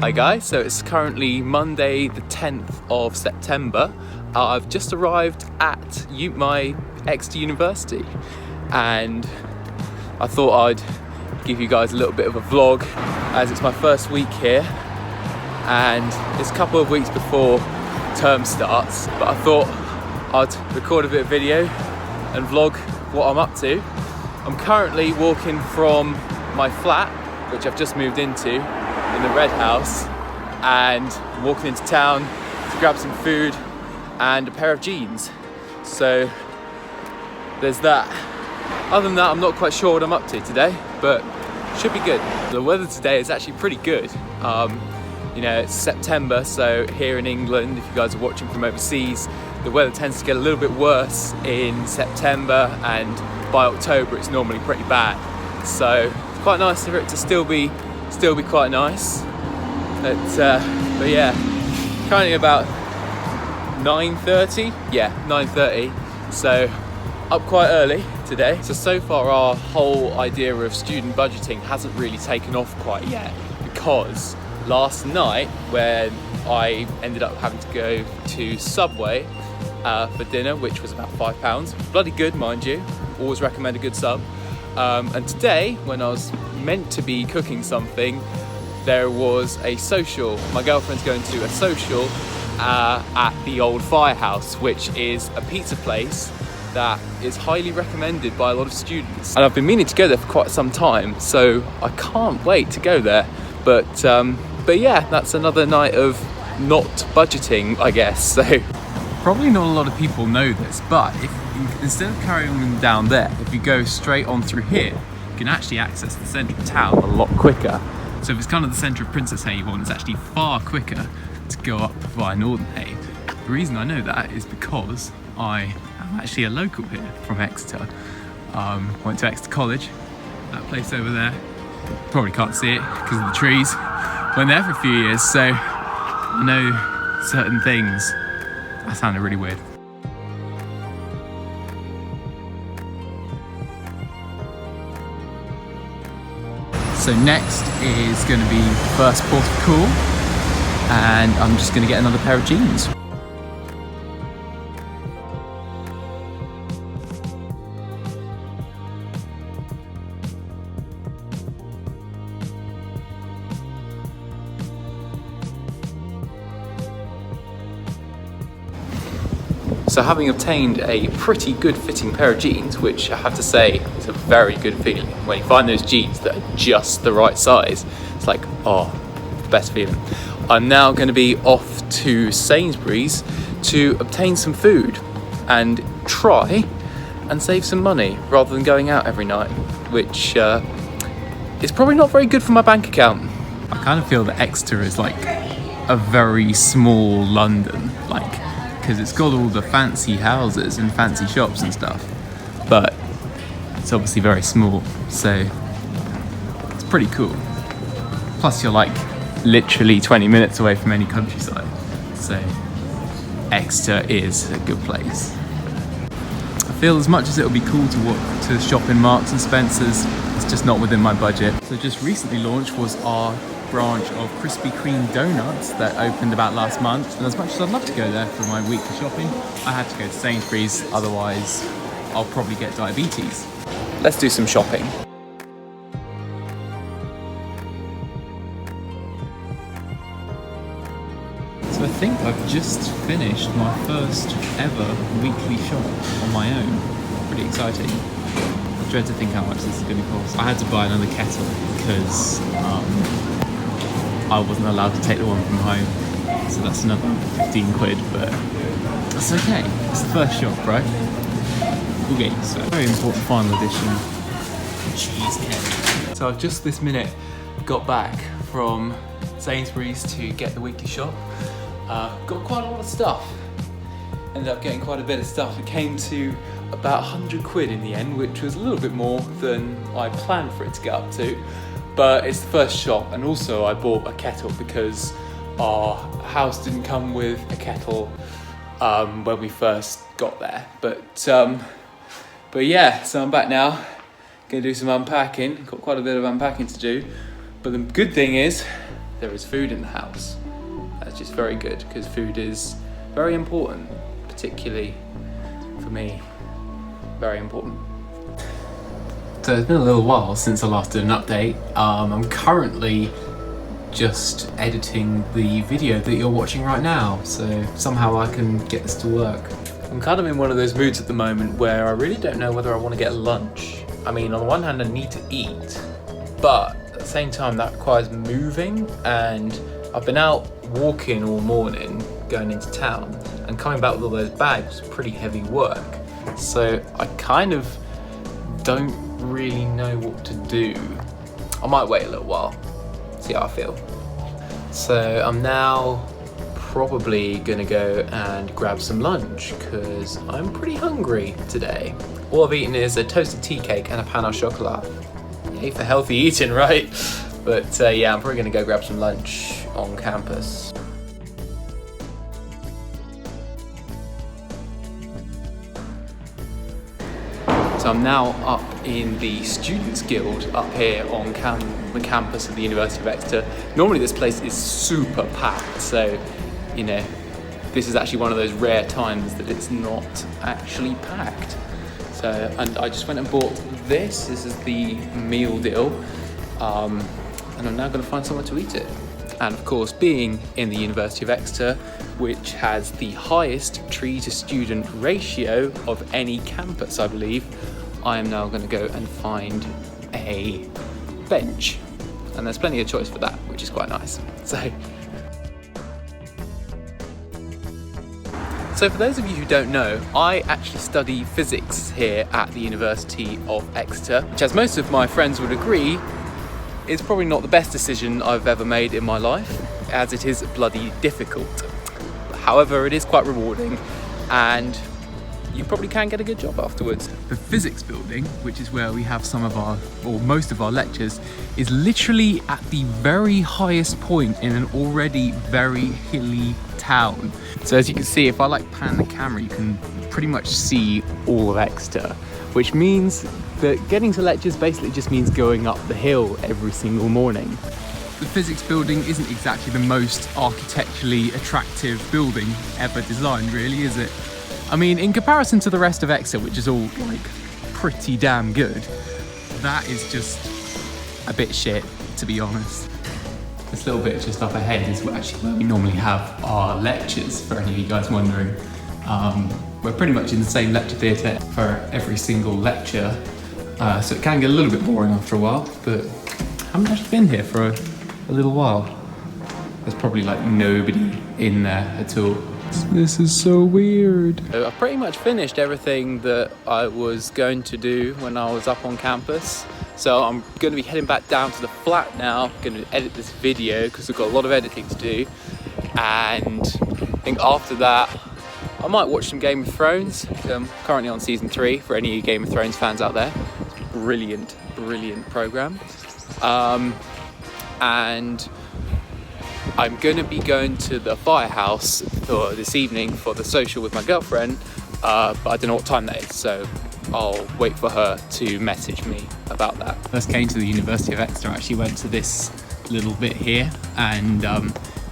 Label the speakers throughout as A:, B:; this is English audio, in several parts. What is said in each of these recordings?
A: Hi guys, so it's currently Monday the 10th of September. I've just arrived at my Exeter University and I thought I'd give you guys a little bit of a vlog as it's my first week here and it's a couple of weeks before term starts, but I thought I'd record a bit of video and vlog what I'm up to. I'm currently walking from my flat, which I've just moved into in the Red House, and walking into town to grab some food and a pair of jeans. So there's that. Other than that, I'm not quite sure what I'm up to today, but should be good. The weather today is actually pretty good. You know, it's September, so here in England, if you guys are watching from overseas, the weather tends to get a little bit worse in September, and by October it's normally pretty bad. So it's quite nice for it to still be quite nice. But yeah, currently about 9:30. Yeah, 9:30. So up quite early today. So far our whole idea of student budgeting hasn't really taken off quite yet, because last night when I ended up having to go to Subway for dinner, which was about £5, bloody good mind you, always recommend a good sub, and today when I was meant to be cooking something, there was a social. My girlfriend's going to a social at the old Firehouse, which is a pizza place that is highly recommended by a lot of students, and I've been meaning to go there for quite some time, so I can't wait to go there. But yeah, that's another night of not budgeting, I guess. So probably not a lot of people know this, but if instead of carrying them down there, if you go straight on through here, you can actually access the centre of town a lot quicker. So if it's kind of the centre of Princess Hay you want, it's actually far quicker to go up via Northern Hay. The reason I know that is because I am actually a local here from Exeter. Went to Exeter College, that place over there. Probably can't see it because of the trees. Went there for a few years, so I know certain things. That sounded really weird. So next is going to be first port of call, and I'm just going to get another pair of jeans. So having obtained a pretty good fitting pair of jeans, which I have to say is a very good feeling when you find those jeans that are just the right size, it's like, oh, best feeling. I'm now going to be off to Sainsbury's to obtain some food and try and save some money rather than going out every night, which is probably not very good for my bank account. I kind of feel that Exeter is like a very small London, like, because it's got all the fancy houses and fancy shops and stuff, but it's obviously very small, so it's pretty cool. Plus you're like literally 20 minutes away from any countryside, so Exeter is a good place. I feel as much as it would be cool to walk to shop in Marks and Spencer's, it's just not within my budget. So just recently launched was our branch of Krispy Kreme donuts that opened about last month, and as much as I'd love to go there for my weekly shopping, I had to go to Sainsbury's, otherwise I'll probably get diabetes. Let's do some shopping. So I think I've just finished my first ever weekly shop on my own. Pretty exciting. I dread to think how much this is going to cost. I had to buy another kettle because I wasn't allowed to take the one from home, so that's another 15 quid, but that's okay. It's the first shop, right? We'll get used to it. Very important final edition cheesecake. So I've just this minute got back from Sainsbury's to get the weekly shop. Got quite a lot of stuff. Ended up getting quite a bit of stuff. It came to about 100 quid in the end, which was a little bit more than I planned for it to get up to. But it's the first shop, and also I bought a kettle because our house didn't come with a kettle when we first got there. But yeah, so I'm back now. Gonna do some unpacking. Got quite a bit of unpacking to do. But the good thing is there is food in the house. That's just very good, because food is very important, particularly for me, very important. So it's been a little while since I last did an update. I'm currently just editing the video that you're watching right now, so somehow I can get this to work. I'm kind of in one of those moods at the moment where I really don't know whether I want to get lunch. I mean, on the one hand I need to eat, but at the same time that requires moving, and I've been out walking all morning going into town, and coming back with all those bags was pretty heavy work. So I kind of don't really know what to do. I might wait a little while, see how I feel. So I'm now probably gonna go and grab some lunch because I'm pretty hungry today. All I've eaten is a toasted tea cake and a pain au chocolat. Yay for healthy eating, right? But yeah, I'm probably gonna go grab some lunch on campus. So I'm now up in the Students' Guild up here on the campus of the University of Exeter. Normally this place is super packed, so you know, this is actually one of those rare times that it's not actually packed. So, and I just went and bought this. This is the meal deal, and I'm now going to find somewhere to eat it. And of course, being in the University of Exeter, which has the highest tree to student ratio of any campus, I believe, I am now going to go and find a bench. And there's plenty of choice for that, which is quite nice. So for those of you who don't know, I actually study physics here at the University of Exeter, which, as most of my friends would agree, is probably not the best decision I've ever made in my life, as it is bloody difficult. However, it is quite rewarding, and you probably can get a good job afterwards. The physics building, which is where we have some of our, or most of our lectures, is literally at the very highest point in an already very hilly town. So as you can see, if I like pan the camera, you can pretty much see all of Exeter, which means that getting to lectures basically just means going up the hill every single morning. The physics building isn't exactly the most architecturally attractive building ever designed, really, is it? I mean, in comparison to the rest of Exeter, which is all like pretty damn good, that is just a bit shit, to be honest. This little bit just up ahead is actually where we normally have our lectures, for any of you guys wondering. We're pretty much in the same lecture theatre for every single lecture, so it can get a little bit boring after a while, but I haven't actually been here for a little while. There's probably like nobody in there at all. This is so weird. So I've pretty much finished everything that I was going to do when I was up on campus. So I'm going to be heading back down to the flat now. I'm going to edit this video because I've got a lot of editing to do. And I think after that, I might watch some Game of Thrones. I'm currently on season 3 for any Game of Thrones fans out there. It's a brilliant, brilliant programme. And I'm going to be going to the firehouse this evening for the social with my girlfriend, but I don't know what time that is, so I'll wait for her to message me about that. First came to the University of Exeter, I actually went to this little bit here, and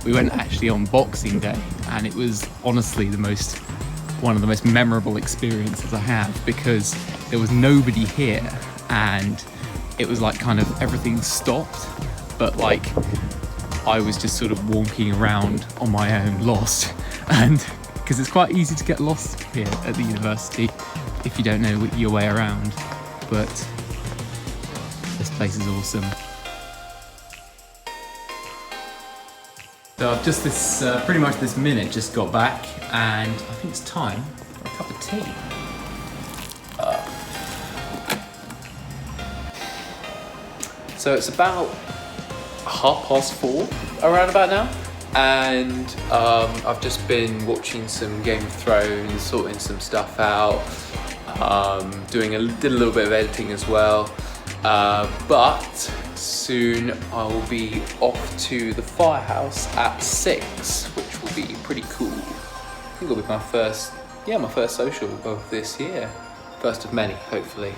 A: we went actually on Boxing Day, and it was honestly one of the most memorable experiences I have, because there was nobody here, and it was like kind of everything stopped, but like I was just sort of walking around on my own, lost, and because it's quite easy to get lost here at the university if you don't know your way around, but this place is awesome. So I've just pretty much this minute just got back, and I think it's time for a cup of tea. So it's about 4:30 around about now, and I've just been watching some Game of Thrones, sorting some stuff out, did a little bit of editing as well, but soon I will be off to the firehouse at 6, which will be pretty cool. I think it'll be my first social of this year, first of many, hopefully.